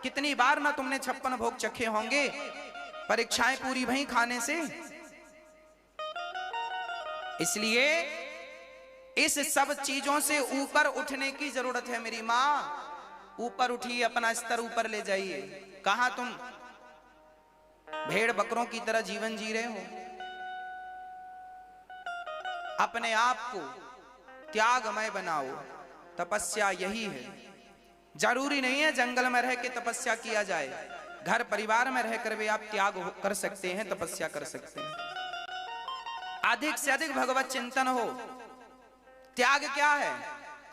कितनी बार ना तुमने 56 भोग चखे होंगे, परीक्षाएं पूरी भई खाने से। इसलिए इस सब चीजों से ऊपर उठने की जरूरत है मेरी मां। ऊपर उठिए, अपना स्तर ऊपर ले जाइए। कहां तुम भेड़ बकरों की तरह जीवन जी रहे हो? अपने आप को त्यागमय बनाओ। तपस्या यही है। जरूरी नहीं है जंगल में रह के तपस्या किया जाए, घर परिवार में रहकर भी आप त्याग कर सकते हैं, तपस्या कर सकते हैं। अधिक से अधिक भगवत चिंतन हो। त्याग क्या है?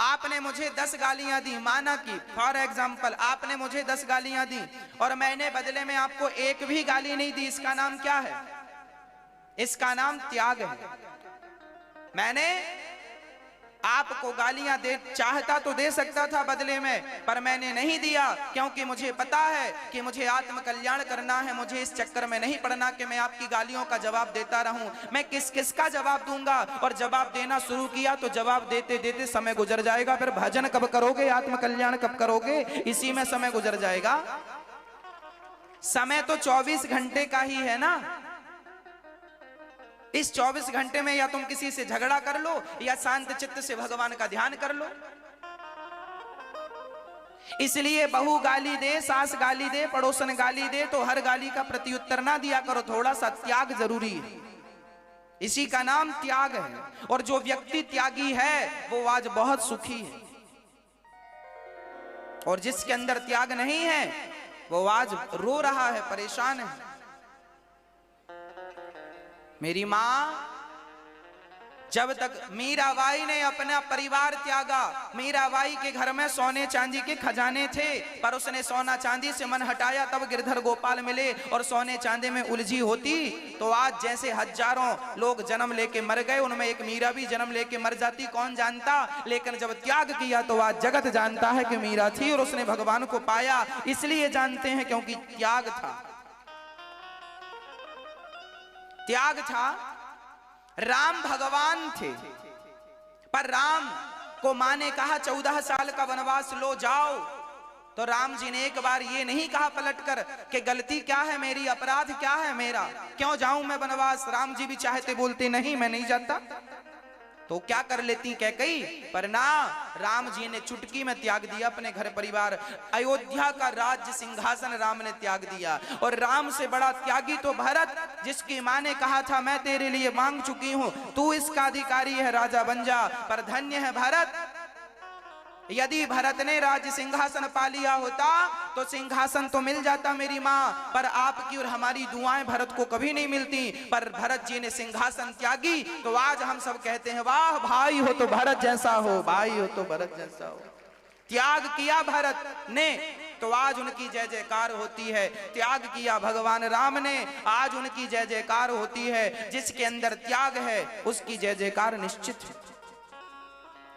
आपने मुझे 10 गालियां दी, माना कि फॉर एग्जाम्पल आपने मुझे 10 गालियां दी और मैंने बदले में आपको एक भी गाली नहीं दी, इसका नाम क्या है? इसका नाम त्याग है। मैंने आपको गालियां दे चाहता तो दे सकता था बदले में, पर मैंने नहीं दिया, क्योंकि मुझे पता है कि मुझे आत्म कल्याण करना है। मुझे इस चक्कर में नहीं पड़ना कि मैं आपकी गालियों का जवाब देता रहूं। मैं किस किस का जवाब दूंगा, और जवाब देना शुरू किया तो जवाब देते देते समय गुजर जाएगा। फिर भजन कब करोगे, आत्म कल्याण कब करोगे, इसी में समय गुजर जाएगा। समय तो 24 घंटे का ही है ना। इस 24 घंटे में या तुम किसी से झगड़ा कर लो या शांत चित्त से भगवान का ध्यान कर लो। इसलिए बहू गाली दे, सास गाली दे, पड़ोसन गाली दे तो हर गाली का प्रत्युत्तर ना दिया करो। थोड़ा सा त्याग जरूरी है। इसी का नाम त्याग है। और जो व्यक्ति त्यागी है वो आज बहुत सुखी है, और जिसके अंदर त्याग नहीं है वो आज रो रहा है, परेशान है। मेरी मां, जब तक मीराबाई ने अपना परिवार त्यागा, मीराबाई के घर में सोने चांदी के खजाने थे, पर उसने सोना चांदी से मन हटाया, तब गिरधर गोपाल मिले और सोने चांदी में उलझी होती तो आज जैसे हजारों लोग जन्म लेके मर गए, उनमें एक मीरा भी जन्म लेके मर जाती, कौन जानता। लेकिन जब त्याग किया तो आज जगत जानता है कि मीरा थी और उसने भगवान को पाया। इसलिए जानते हैं क्योंकि त्याग था। त्याग था। राम भगवान थे, पर राम को मां ने कहा 14 साल का वनवास लो, जाओ। तो राम जी ने एक बार ये नहीं कहा पलटकर कि गलती क्या है मेरी, अपराध क्या है मेरा, क्यों जाऊं मैं वनवास। राम जी भी चाहते बोलते नहीं मैं नहीं जाता, तो क्या कर लेती कैकेयी, पर ना, राम जी ने चुटकी में त्याग दिया अपने घर परिवार। अयोध्या का राज्य सिंहासन राम ने त्याग दिया। और राम से बड़ा त्यागी तो भरत, जिसकी मां ने कहा था मैं तेरे लिए मांग चुकी हूं, तू इसका अधिकारी है, राजा बन जा। पर धन्य है भरत। यदि भरत ने राज्य सिंहासन पा लिया होता तो सिंहासन तो मिल जाता मेरी मां, पर आपकी और हमारी दुआएं भरत को कभी नहीं मिलती। पर भरत जी ने सिंहासन त्यागी तो आज हम सब कहते हैं वाह भाई हो तो भरत जैसा हो, भाई हो तो भरत जैसा हो। त्याग किया भरत ने तो आज उनकी जय जयकार होती है। त्याग किया भगवान राम ने, आज उनकी जय जयकार होती है। जिसके अंदर त्याग है उसकी जय जयकार निश्चित है।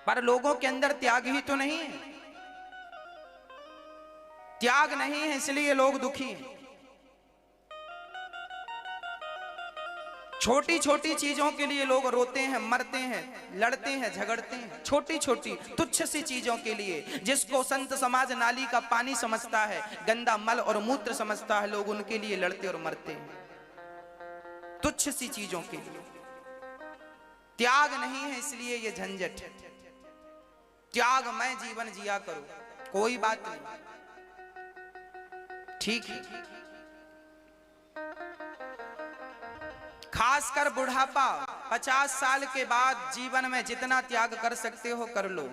पर लोगों के अंदर त्याग ही तो नहीं है। त्याग नहीं है इसलिए लोग दुखी हैं। छोटी छोटी चीजों के लिए लोग रोते हैं, मरते हैं, लड़ते हैं, झगड़ते हैं। छोटी छोटी तुच्छ सी चीजों के लिए, जिसको संत समाज नाली का पानी समझता है, गंदा मल और मूत्र समझता है, लोग उनके लिए लड़ते और मरते हैं। तुच्छ सी चीजों के लिए त्याग नहीं है, इसलिए ये झंझट है। त्याग मैं जीवन जिया करूं, कोई बात नहीं, ठीक है। खासकर बुढ़ापा, 50 साल के बाद जीवन में जितना त्याग कर सकते हो कर लो।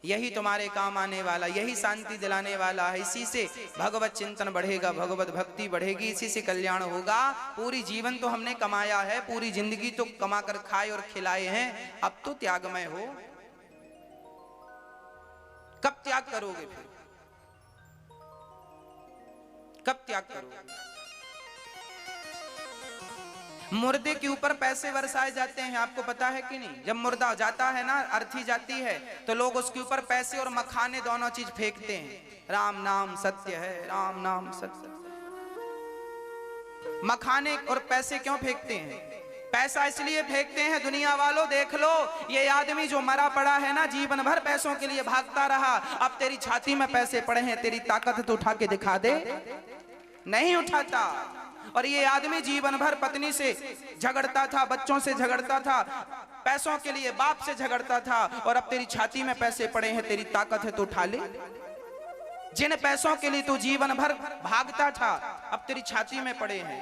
यही तुम्हारे काम आने वाला, यही शांति दिलाने वाला है। इसी से भगवत चिंतन बढ़ेगा, भगवत भक्ति बढ़ेगी, इसी से कल्याण होगा। पूरी जीवन तो हमने कमाया है, पूरी जिंदगी तो कमा कर खाए और खिलाए हैं, अब तो त्यागमय हो। कब त्याग करोगे फिर? कब त्याग करोगे? मुर्दे के ऊपर पैसे बरसाए जाते हैं, आपको पता है कि नहीं? जब मुर्दा जाता है ना, अर्थी जाती है, तो लोग उसके ऊपर पैसे और मखाने दोनों चीज फेंकते हैं। राम नाम सत्य है, राम नाम सत्य। मखाने और पैसे क्यों फेंकते हैं? पैसा इसलिए फेंकते हैं दुनिया वालों, देख लो ये आदमी जो मरा पड़ा है ना, जीवन भर पैसों के लिए भागता रहा, अब तेरी छाती में पैसे पड़े हैं, तेरी ताकत तो उठा के दिखा दे, नहीं उठाता। और ये आदमी जीवन भर पत्नी से झगड़ता था, बच्चों से झगड़ता था, पैसों के लिए बाप से झगड़ता था, और अब तेरी छाती में पैसे पड़े हैं, तेरी ताकत है तो उठा ले। जिन पैसों के लिए तू जीवन भर भागता था, अब तेरी छाती में पड़े हैं।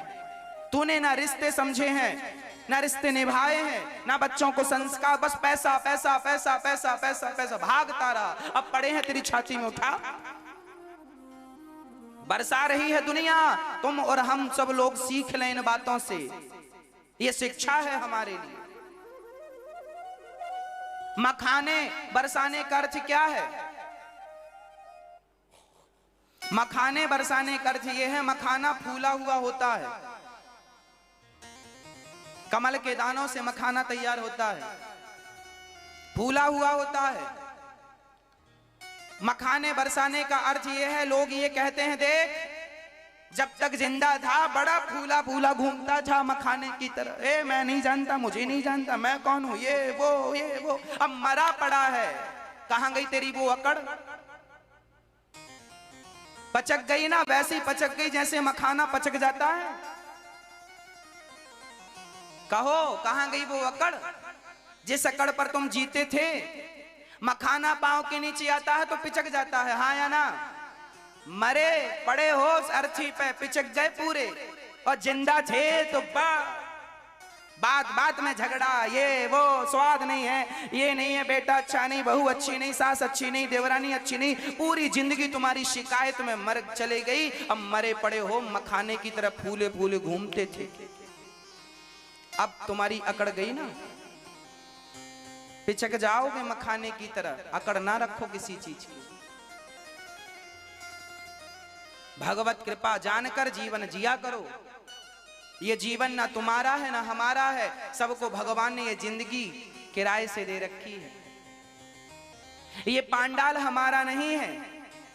तूने ना रिश्ते समझे हैं, ना रिश्ते निभाए हैं, ना बच्चों को संस्कार, बस पैसा पैसा पैसा पैसा पैसा पैसा भागता रहा, अब पड़े हैं तेरी छाती में, उठा। बरसा रही है दुनिया, तुम और हम सब लोग सीख लें इन बातों से, ये शिक्षा है हमारे लिए। मखाने बरसाने का अर्थ क्या है? मखाने बरसाने का अर्थ यह है, मखाना फूला हुआ होता है, कमल के दानों से मखाना तैयार होता है, फूला हुआ होता है। मखाने बरसाने का अर्थ यह है, लोग ये कहते हैं देख जब तक जिंदा था बड़ा फूला फूला घूमता था मखाने की तरह, ए मैं नहीं जानता, मुझे नहीं जानता, मैं कौन हूं, ये वो, अब मरा पड़ा है, कहां गई तेरी वो अकड़? पचक गई ना, वैसी पचक गई जैसे मखाना पचक जाता है। कहो कहां गई वो अकड़ जिस अकड़ पर तुम जीते थे? मखाना पांव के नीचे आता है तो पिचक जाता है, हाँ या ना? मरे पड़े हो अर्थी पे, पिचक गए पूरे, और जिंदा थे तो बात बात में झगड़ा, ये वो, स्वाद नहीं है, ये नहीं है, बेटा अच्छा नहीं, बहू अच्छी नहीं, सास अच्छी नहीं, देवरानी अच्छी नहीं, पूरी जिंदगी तुम्हारी शिकायत में मर चले गई। अब मरे पड़े हो मखाने की तरह फूले फूले घूमते थे, अब तुम्हारी अकड़ गई ना, पिचक जाओगे मखाने की तरह, अकड़ ना रखो किसी चीज की। भगवत कृपा जानकर जीवन जिया करो। ये जीवन ना तुम्हारा है ना हमारा है, सबको भगवान ने ये जिंदगी किराए से दे रखी है। ये पांडाल हमारा नहीं है,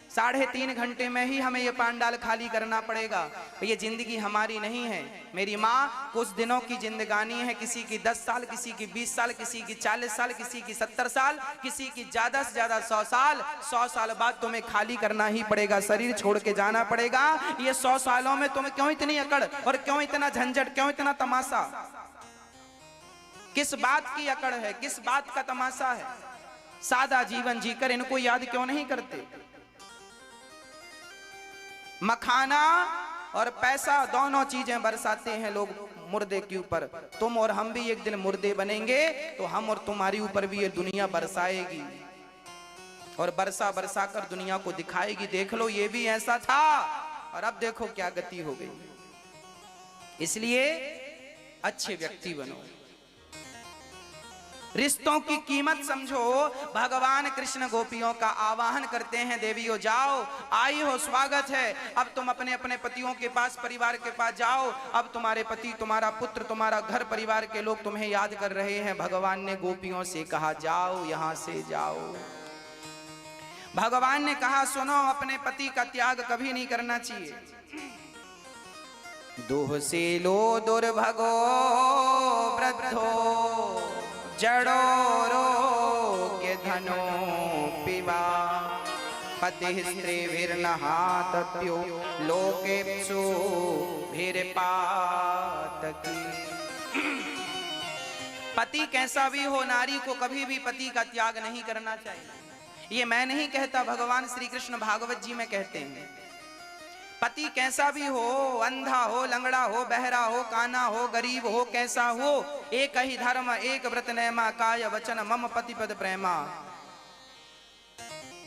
3.5 घंटे में ही हमें ये पांडाल खाली करना पड़ेगा। ये जिंदगी हमारी नहीं है। मेरी माँ कुछ दिनों की जिंदगानी है, किसी की 10 साल, किसी की 20 साल, किसी की 40 साल, किसी की 70 साल, किसी की ज्यादा से ज्यादा 100 साल। 100 साल बाद तुम्हें खाली करना ही पड़ेगा, शरीर छोड़ के जाना पड़ेगा। ये 100 सालों में तुम्हें क्यों इतनी अकड़ और क्यों इतना झंझट, क्यों इतना तमाशा? किस बात की अकड़ है, किस बात का तमाशा है? सादा जीवन जीकर इनको याद क्यों नहीं करते? मखाना और पैसा दोनों चीजें बरसाते हैं लोग मुर्दे के ऊपर। तुम और हम भी एक दिन मुर्दे बनेंगे तो हम और तुम्हारी ऊपर भी ये दुनिया बरसाएगी, और बरसा बरसा कर दुनिया को दिखाएगी, देख लो ये भी ऐसा था और अब देखो क्या गति हो गई। इसलिए अच्छे व्यक्ति बनो, रिश्तों की कीमत समझो। भगवान कृष्ण गोपियों का आवाहन करते हैं, देवियों जाओ, आई हो, स्वागत है। अब तुम अपने अपने पतियों के पास, परिवार के पास जाओ। अब तुम्हारे पति, तुम्हारा पुत्र, तुम्हारा घर परिवार के लोग तुम्हें याद कर रहे हैं। भगवान ने गोपियों से कहा जाओ, यहां से जाओ। भगवान ने कहा सुनो, अपने पति का त्याग कभी नहीं करना चाहिए। दुह से लो दुर्भगो वृद्धो जड़ो रोग्य धनो पिबा पति स्त्रीभिर्नहातप्यो लोकेप्सु भिरपातकी। पति कैसा भी हो, नारी को कभी भी पति का त्याग नहीं करना चाहिए। ये मैं नहीं कहता, भगवान श्री कृष्ण भागवत जी में कहते हैं। पति कैसा भी हो, अंधा हो, लंगड़ा हो, बहरा हो, काना हो, गरीब हो, कैसा हो, एक ही धर्म एक व्रत नेमा काय वचन मम पति पद प्रेमा।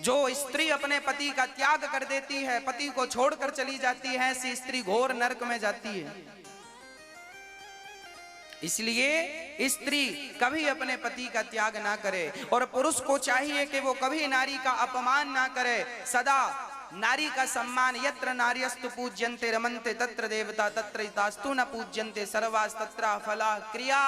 जो स्त्री अपने पति का त्याग कर देती है, पति को छोड़कर चली जाती है, ऐसी स्त्री घोर नरक में जाती है। इसलिए स्त्री कभी अपने पति का त्याग ना करे, और पुरुष को चाहिए कि वो कभी नारी का अपमान ना करे। सदा नारी का सम्मान, यत्र नार्यस्तु पूज्यन्ते रमन्ते तत्र देवता तत्र हितास्तु न पूज्यन्ते सर्वास् तत्र फला क्रिया।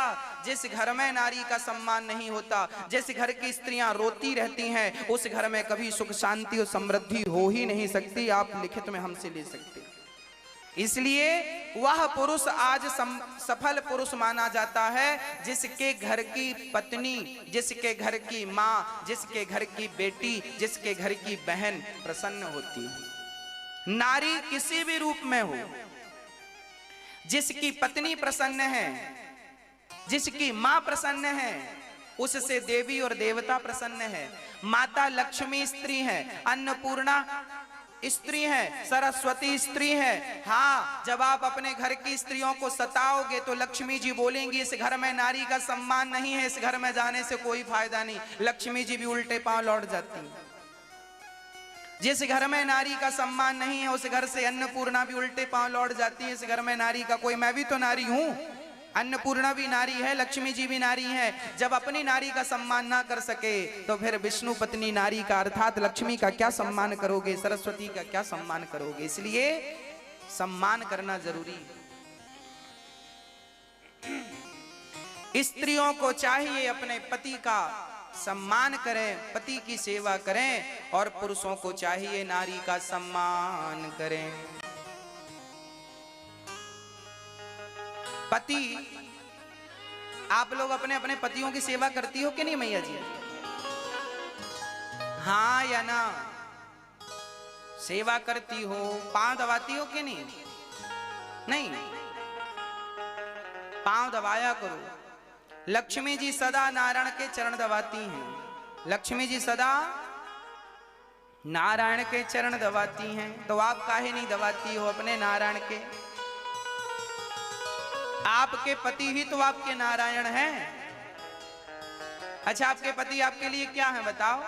जिस घर में नारी का सम्मान नहीं होता, जिस घर की स्त्रियां रोती रहती हैं, उस घर में कभी सुख शांति और समृद्धि हो ही नहीं सकती। आप लिखित में हमसे ले सकते। इसलिए वह पुरुष आज सफल पुरुष माना जाता है जिसके घर की पत्नी, जिसके घर की माँ, जिसके घर की बेटी, जिसके घर की बहन प्रसन्न होती है। नारी किसी भी रूप में हो, जिसकी पत्नी प्रसन्न है, जिसकी माँ प्रसन्न है, उससे देवी और देवता प्रसन्न है। माता लक्ष्मी स्त्री है, अन्नपूर्णा स्त्री है, सरस्वती स्त्री है। हाँ, जब आप अपने घर की स्त्रियों को सताओगे तो लक्ष्मी जी बोलेंगी इस घर में नारी का सम्मान नहीं है, इस घर में जाने से कोई फायदा नहीं। लक्ष्मी जी भी उल्टे पांव लौट जाती हैं। जिस घर में नारी का सम्मान नहीं है उस घर से अन्नपूर्णा भी उल्टे पांव लौट जाती है। इस घर में नारी का कोई, मैं भी तो नारी हूं, अन्नपूर्णा भी नारी है, लक्ष्मी जी भी नारी है। जब अपनी नारी का सम्मान ना कर सके तो फिर विष्णु पत्नी नारी का अर्थात लक्ष्मी का क्या सम्मान करोगे, सरस्वती का क्या सम्मान करोगे। इसलिए सम्मान करना जरूरी है। स्त्रियों को चाहिए अपने पति का सम्मान करें, पति की सेवा करें, और पुरुषों को चाहिए नारी का सम्मान करें। पति, आप लोग अपने अपने पतियों की सेवा करती हो कि नहीं मैया जी? हाँ या ना? सेवा करती हो, पांव दबाती हो कि नहीं? नहीं, पांव दबाया करो। लक्ष्मी जी सदा नारायण के चरण दबाती हैं। लक्ष्मी जी सदा नारायण के चरण दबाती हैं, तो आप काहे नहीं दबाती हो अपने नारायण के? आपके पति ही तो आपके नारायण हैं। अच्छा, आपके पति आपके लिए क्या है बताओ?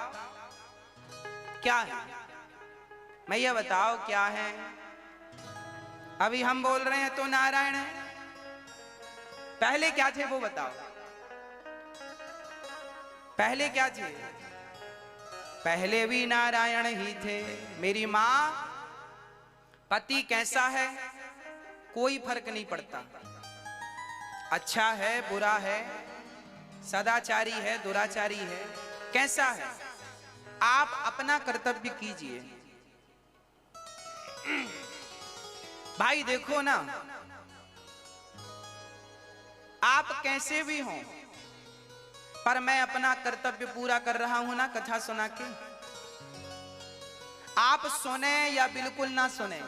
क्या है मैया बताओ क्या है? अभी हम बोल रहे हैं तो नारायण है, पहले क्या थे वो बताओ? पहले क्या थे? पहले भी नारायण ही थे। मेरी मां, पति कैसा है कोई फर्क नहीं पड़ता, अच्छा है बुरा है, सदाचारी है दुराचारी है, कैसा है, आप अपना कर्तव्य कीजिए। भाई देखो ना, आप कैसे भी हों, पर मैं अपना कर्तव्य पूरा कर रहा हूं ना कथा सुना के। आप सुने या बिल्कुल ना सुने,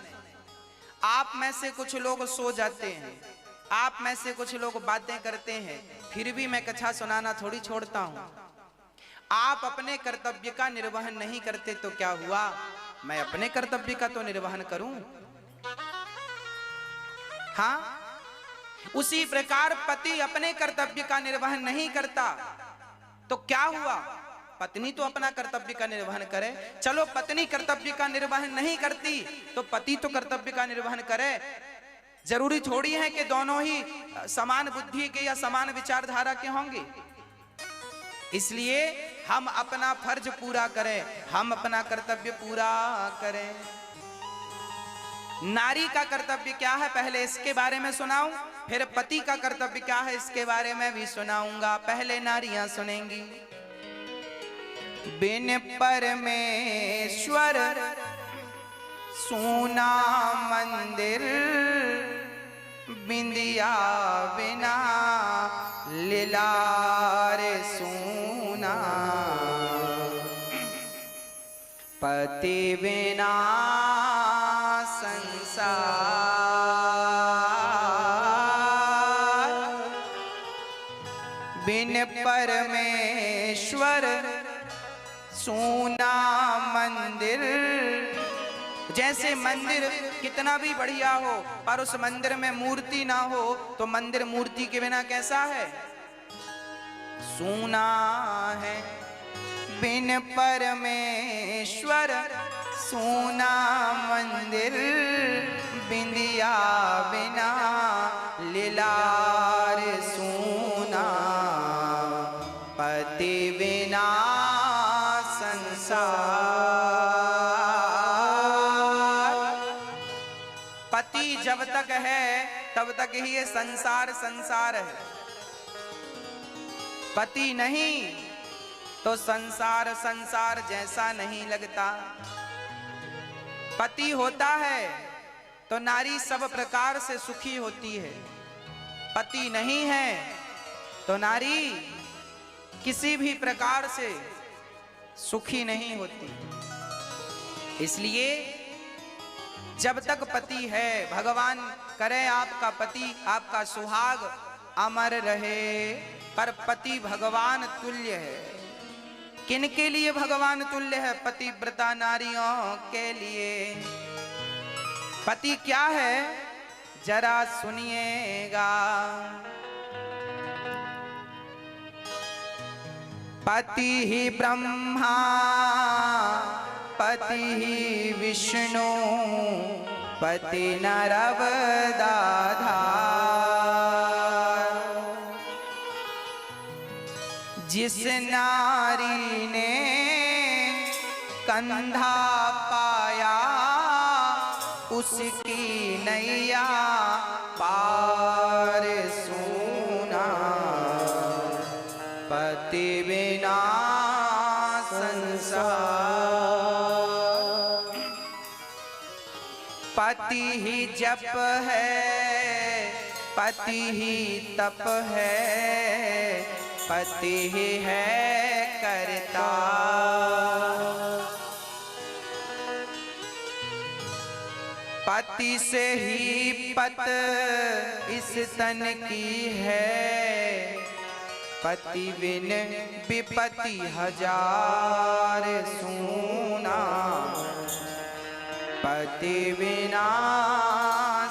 आप में से कुछ लोग सो जाते हैं, आप में से कुछ लोग बातें करते हैं, फिर भी मैं कथा सुनाना थोड़ी छोड़ता हूं। आप अपने कर्तव्य का निर्वहन नहीं करते तो क्या हुआ, मैं अपने कर्तव्य का तो निर्वहन करूं। हाँ, उसी प्रकार पति अपने कर्तव्य का निर्वहन नहीं करता तो क्या हुआ, पत्नी तो अपना कर्तव्य का निर्वहन करे। चलो पत्नी कर्तव्य का निर्वहन नहीं करती तो पति तो कर्तव्य का निर्वहन करे। जरूरी थोड़ी है कि दोनों ही समान बुद्धि के या समान विचारधारा के होंगे। इसलिए हम अपना फर्ज पूरा करें, हम अपना कर्तव्य पूरा करें। नारी का कर्तव्य क्या है पहले इसके बारे में सुनाऊं, फिर पति का कर्तव्य क्या है इसके बारे में भी सुनाऊंगा। पहले नारियां सुनेंगी। बिन परमेश्वर सोना मंदिर, बिंदिया बिना लीलार सोना, पति बिना संसार, बिन परमेश्वर सोना मंदिर। जैसे मंदिर कितना भी बढ़िया हो पर उस मंदिर में मूर्ति ना हो तो मंदिर मूर्ति के बिना कैसा है, सूना है। बिन परमेश्वर सोना मंदिर, बिंदिया बिना लीलार सोना, पति बिना संसार। पति जब तक है तब तक ही ये संसार संसार है, पति नहीं तो संसार संसार जैसा नहीं लगता। पति होता है तो नारी सब प्रकार से सुखी होती है। पति नहीं है तो नारी किसी भी प्रकार से सुखी नहीं होती। इसलिए जब तक पति है, भगवान करे आपका पति, आपका सुहाग अमर रहे, पर पति भगवान तुल्य है। किन के लिए भगवान तुल्य है? पतिव्रता नारियों के लिए। पति क्या है जरा सुनिएगा। पति ही ब्रह्मा, पति ही विष्णु, पति नरवदाधार। जिस नारी ने कंधा पाया, उसकी नैया पार सुना। पति बिना संसार। पति ही जप है, पति ही तप है, पति ही है करता। पति से ही पत इस तन की है, पति बिन विपत्ति हजार सूना। पति बिना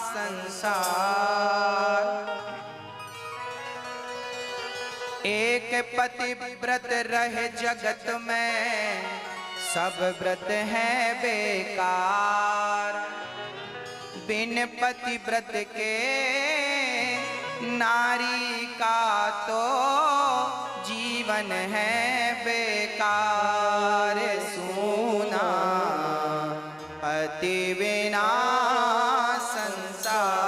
संसार। एक पति व्रत रहे जगत में, सब व्रत हैं बेकार। बिन पति व्रत के नारी का तो जीवन है बेकार सुना। पति बिना संसार।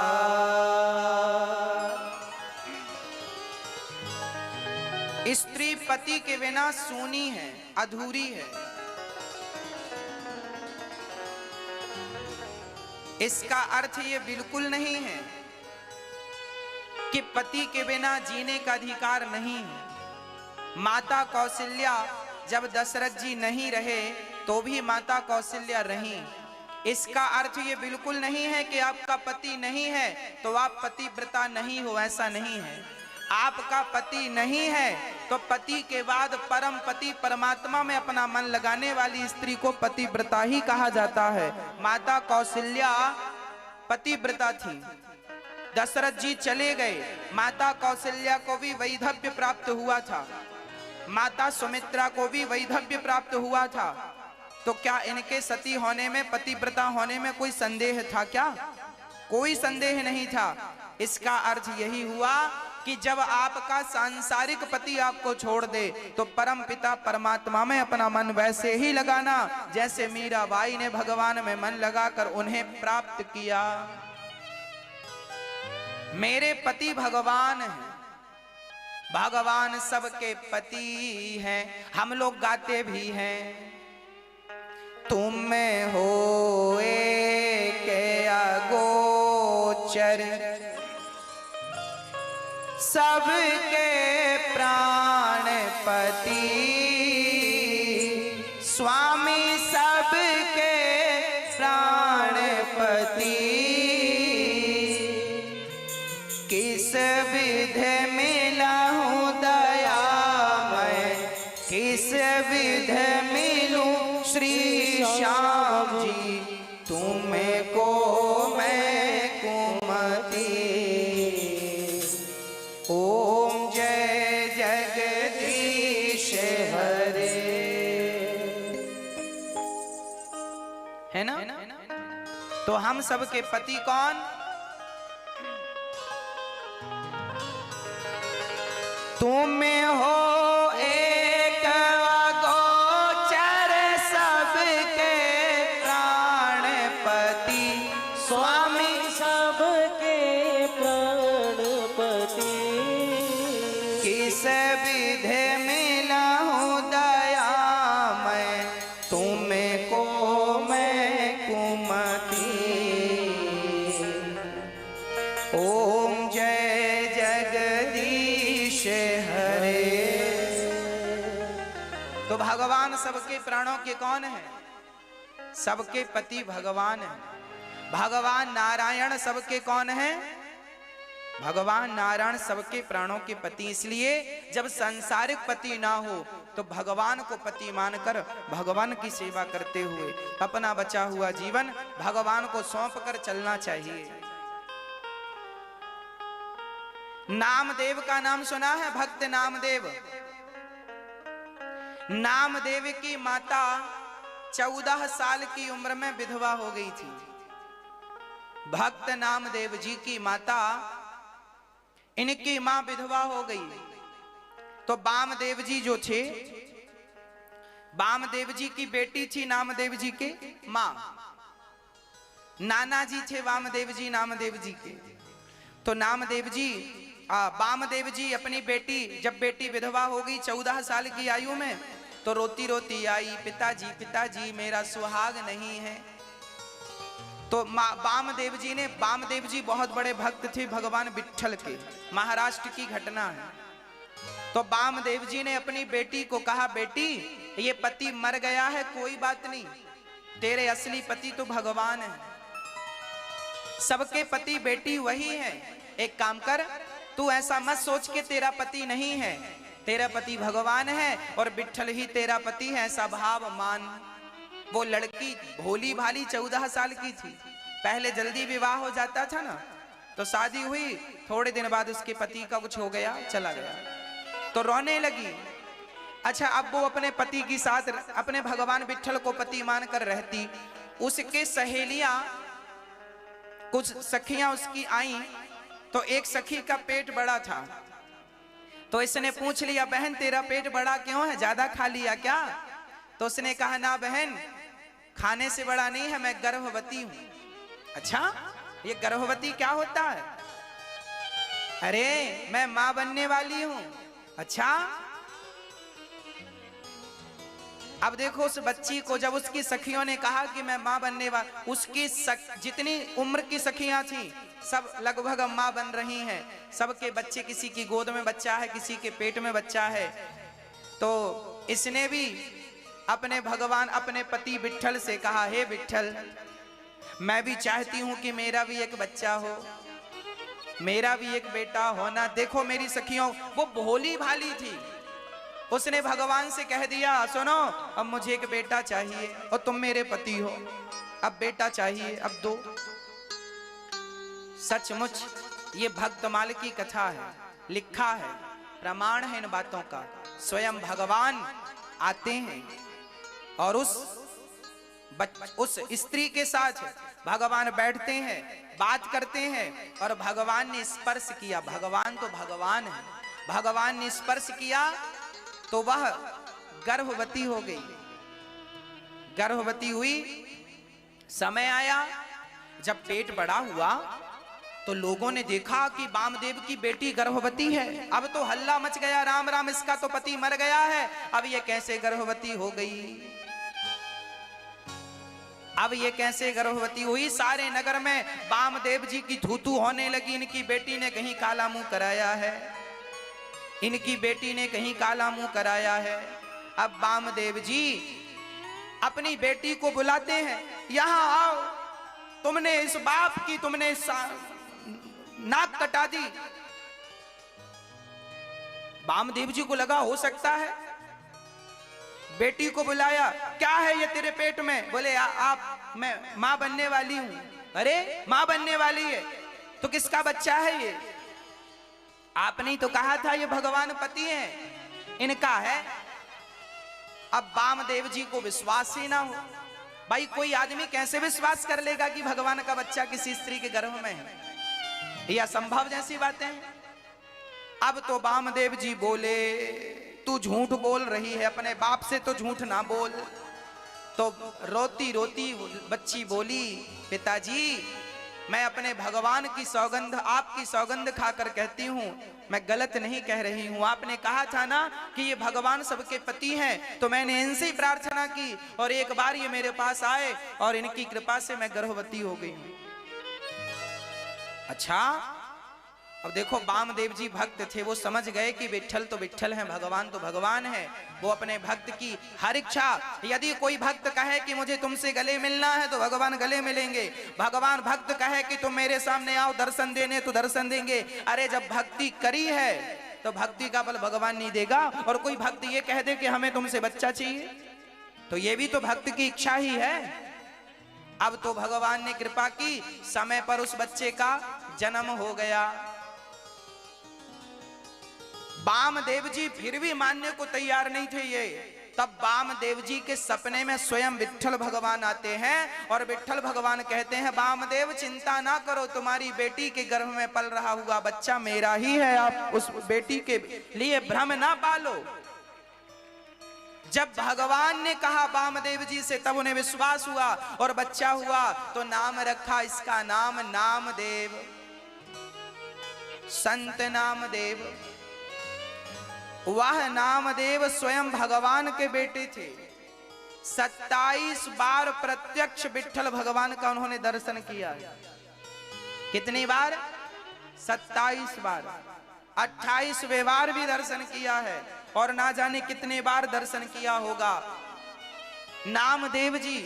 स्त्री पति के बिना सूनी है, अधूरी है। इसका अर्थ ये बिल्कुल नहीं है कि पति के बिना जीने का अधिकार नहीं है। माता कौशल्या जब दशरथ जी नहीं रहे तो भी माता कौशल्या रही। इसका अर्थ ये बिल्कुल नहीं है कि आपका पति नहीं है तो आप पतिव्रता नहीं हो, ऐसा नहीं है। आपका पति नहीं है तो पति के बाद परम पति परमात्मा में अपना मन लगाने वाली स्त्री को पतिव्रता ही कहा जाता है। माता कौशल्या पतिव्रता थी। दशरथ जी चले गए, माता कौशल्या को भी वैधव्य प्राप्त हुआ था, माता सुमित्रा को भी वैधव्य प्राप्त हुआ था। तो क्या इनके सती होने में, पतिव्रता होने में कोई संदेह था क्या? कोई संदेह नहीं था। इसका अर्थ यही हुआ कि जब आपका सांसारिक पति आपको छोड़ दे तो परम पिता परमात्मा में अपना मन वैसे ही लगाना जैसे मीराबाई ने भगवान में मन लगाकर उन्हें प्राप्त किया। मेरे पति भगवान हैं, भगवान सबके पति हैं। हम लोग गाते भी हैं, तुम हो एक अगोचर, सबके प्राणपति, स्वामी सबके प्राणपति। किस विधि मिलूं दया मैं, किस विधि मिलूं श्री श्याम जी, तुम्हें को मैं कुमति। ओम जय जगदीश हरे। है ना? तो हम सबके पति कौन? तुम हो एक अगोचर, सबके प्राणपति, स्वामी सबके प्राणपति। किस विधि मिलूं दया मैं, तुम्हें को मैं कुमति। ओम जय जगदीश हरे। तो भगवान सबके प्राणों के कौन है? सबके पति भगवान है। भगवान नारायण सबके कौन है? भगवान नारायण सबके प्राणों के पति। इसलिए जब सांसारिक पति ना हो तो भगवान को पति मानकर भगवान की सेवा करते हुए अपना बचा हुआ जीवन भगवान को सौंप कर चलना चाहिए। नामदेव का नाम सुना है? भक्त नामदेव। नामदेव की माता 14 साल की उम्र में विधवा हो गई थी। भक्त नामदेव जी की माता, इनकी मां विधवा हो गई। तो वामदेव जी जो थे, वामदेव जी की बेटी थी नामदेव जी के मां। नाना जी थे वामदेव जी नामदेव जी के। तो नामदेव जी वामदेव जी अपनी बेटी, जब बेटी विधवा हो गई 14 साल की आयु में, तो रोती रोती आई, पिताजी पिताजी मेरा सुहाग नहीं है। तो वामदेव जी बहुत बड़े भक्त थे भगवान विट्ठल के। महाराष्ट्र की घटना है। तो वामदेव जी ने अपनी बेटी को कहा, बेटी ये पति मर गया है, कोई बात नहीं, तेरे असली पति तो भगवान है। सबके पति बेटी वही है। एक काम कर, तू ऐसा मत सोच के तेरा पति नहीं है, तेरा पति भगवान है और विट्ठल ही तेरा पति है, ऐसा भाव मान। वो लड़की भोली भाली 14 साल की थी। पहले जल्दी विवाह हो जाता था ना, तो शादी हुई, थोड़े दिन बाद उसके पति का कुछ हो गया, चला गया, तो रोने लगी। अच्छा, अब वो अपने पति के साथ अपने भगवान विट्ठल को पति मानकर रहती। उसके सहेलियां, कुछ सखियां उसकी आई, तो एक सखी का पेट बड़ा था। तो इसने पूछ लिया, बहन तेरा पेट बड़ा क्यों है, ज्यादा खा लिया क्या? तो उसने कहा, ना बहन, खाने से बड़ा नहीं है, मैं गर्भवती हूं। अच्छा, ये गर्भवती क्या होता है? अरे मैं मां बनने वाली हूं। अच्छा, अब देखो उस बच्ची को, जब उसकी सखियों ने कहा कि मैं मां बनने वाली, उसकी जितनी उम्र की सखियां थी सब लगभग मां बन रही हैं। सबके बच्चे, किसी की गोद में बच्चा है, किसी के पेट में बच्चा है। तो इसने भी अपने भगवान, अपने पति विट्ठल से कहा, हे विट्ठल, मैं भी चाहती हूं कि मेरा भी एक बच्चा हो, मेरा भी एक बेटा होना। देखो मेरी सखियों, वो भोली भाली थी। उसने भगवान से कह दिया, सुनो, अब मुझे एक बेटा चाहिए और तुम मेरे पति हो, अब बेटा चाहिए, अब दो। सचमुच ये भक्तमाल की कथा है, लिखा है, प्रमाण है इन बातों का। स्वयं भगवान आते हैं और उस स्त्री के साथ भगवान बैठते हैं, बात करते हैं, और भगवान ने स्पर्श किया। भगवान तो भगवान है। भगवान ने स्पर्श किया तो वह गर्भवती हो गई। गर्भवती हुई, समय आया जब पेट बड़ा हुआ तो लोगों ने देखा कि वामदेव की बेटी गर्भवती है। अब तो हल्ला मच गया, राम राम, इसका तो पति मर गया है, अब ये कैसे गर्भवती हो गई? अब ये कैसे गर्भवती हुई? सारे नगर में वामदेव जी की थूथू होने लगी। इनकी बेटी ने कहीं काला मुंह कराया है, इनकी बेटी ने कहीं काला मुंह कराया है। अब वामदेव जी अपनी बेटी को बुलाते हैं, यहां आओ, तुमने इस बाप की तुमने नाक कटा दी। वामदेव जी को लगा हो सकता है, बेटी को बुलाया, क्या है ये तेरे पेट में? बोले आप, मैं मां बनने वाली हूं। अरे मां बनने वाली है तो किसका बच्चा है ये? आपने तो कहा था ये भगवान पति है, इनका है। अब वामदेव जी को विश्वास ही ना हो। भाई कोई आदमी कैसे विश्वास कर लेगा कि भगवान का बच्चा किसी स्त्री के गर्भ में है? यह असंभव जैसी बातें हैं। अब तो वामदेव जी बोले, तू झूठ बोल रही है, अपने बाप से तो झूठ ना बोल। तो रोती रोती बच्ची बोली, पिताजी मैं अपने भगवान की सौगंध, आपकी सौगंध खाकर कहती हूँ, मैं गलत नहीं कह रही हूँ। आपने कहा था ना कि ये भगवान सबके पति हैं, तो मैंने इनसे ही प्रार्थना की और एक बार ये मेरे पास आए और इनकी कृपा से मैं गर्भवती हो गई हूँ। अच्छा, अब देखो वामदेव जी भक्त थे, वो समझ गए कि विट्ठल तो विट्ठल है, भगवान तो भगवान है। वो अपने भक्त की हर इच्छा, यदि कोई भक्त कहे कि मुझे तुमसे गले मिलना है तो भगवान गले मिलेंगे। भगवान भक्त कहे कि तुम मेरे सामने आओ दर्शन देने तो दर्शन देंगे। अरे जब भक्ति करी है तो भक्ति का फल भगवान नहीं देगा। और कोई भक्त ये कह दे कि हमें तुमसे बच्चा चाहिए, तो ये भी तो भक्त की इच्छा ही है। अब तो भगवान ने कृपा की, समय पर उस बच्चे का जन्म हो गया। वामदेव जी फिर भी मानने को तैयार नहीं थे ये। तब वामदेव जी के सपने में स्वयं विट्ठल भगवान आते हैं और विट्ठल भगवान कहते हैं, वामदेव चिंता ना करो, तुम्हारी बेटी के गर्भ में पल रहा हुआ बच्चा मेरा ही है, आप उस बेटी के लिए भ्रम ना पालो। जब भगवान ने कहा वामदेव जी से, तब उन्हें विश्वास हुआ और बच्चा हुआ। तो नाम रखा इसका नाम नामदेव, संत नामदेव। वह नामदेव स्वयं भगवान के बेटे थे। 27 बार प्रत्यक्ष विट्ठल भगवान का उन्होंने दर्शन किया। कितनी बार? 27 बार। 28वें बार भी दर्शन किया है और ना जाने कितने बार दर्शन किया होगा। नामदेव जी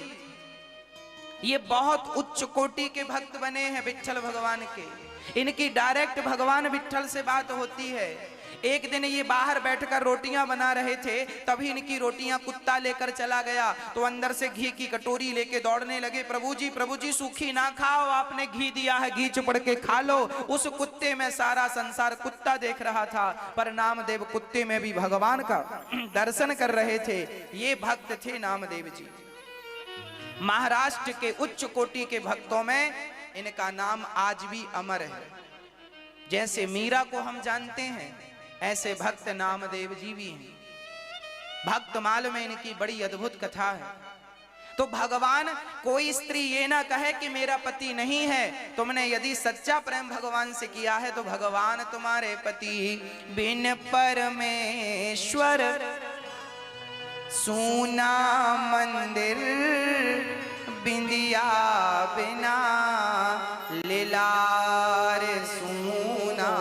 ये बहुत उच्च कोटि के भक्त बने हैं विट्ठल भगवान के। इनकी डायरेक्ट भगवान विट्ठल से बात होती है। एक दिन ये बाहर बैठकर रोटियां बना रहे थे, तभी इनकी रोटियां कुत्ता लेकर चला गया। तो अंदर से घी की कटोरी लेके दौड़ने लगे, प्रभु जी सूखी ना खाओ, आपने घी दिया है, घी चुपड़ के खा लो। उस कुत्ते में सारा संसार कुत्ता देख रहा था, पर नामदेव कुत्ते में भी भगवान का दर्शन कर रहे थे। ये भक्त थे नामदेव जी। महाराष्ट्र के उच्च कोटि के भक्तों में इनका नाम आज भी अमर है। जैसे मीरा को हम जानते हैं, ऐसे भक्त नामदेव जी भी हैं। भक्तमाल में इनकी बड़ी अद्भुत कथा है। तो भगवान, कोई स्त्री ये ना कहे कि मेरा पति नहीं है। तुमने यदि सच्चा प्रेम भगवान से किया है तो भगवान तुम्हारे पति। बिन परमेश्वर सूना मंदिर, बिंदिया बिना लीलार सूना,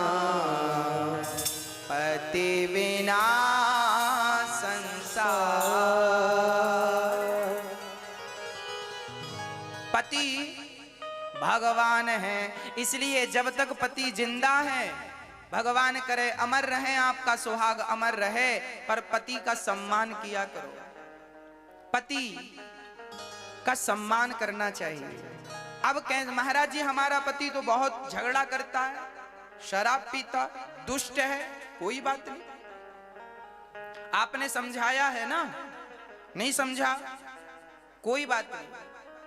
पति बिना संसार। पति भगवान है, इसलिए जब तक पति जिंदा है, भगवान करे अमर रहे, आपका सुहाग अमर रहे, पर पति का सम्मान किया करो। पति का सम्मान करना चाहिए। अब कह महाराज जी हमारा पति तो बहुत झगड़ा करता है, शराब पीता, दुष्ट है। कोई बात नहीं, आपने समझाया है ना, नहीं समझा कोई बात नहीं।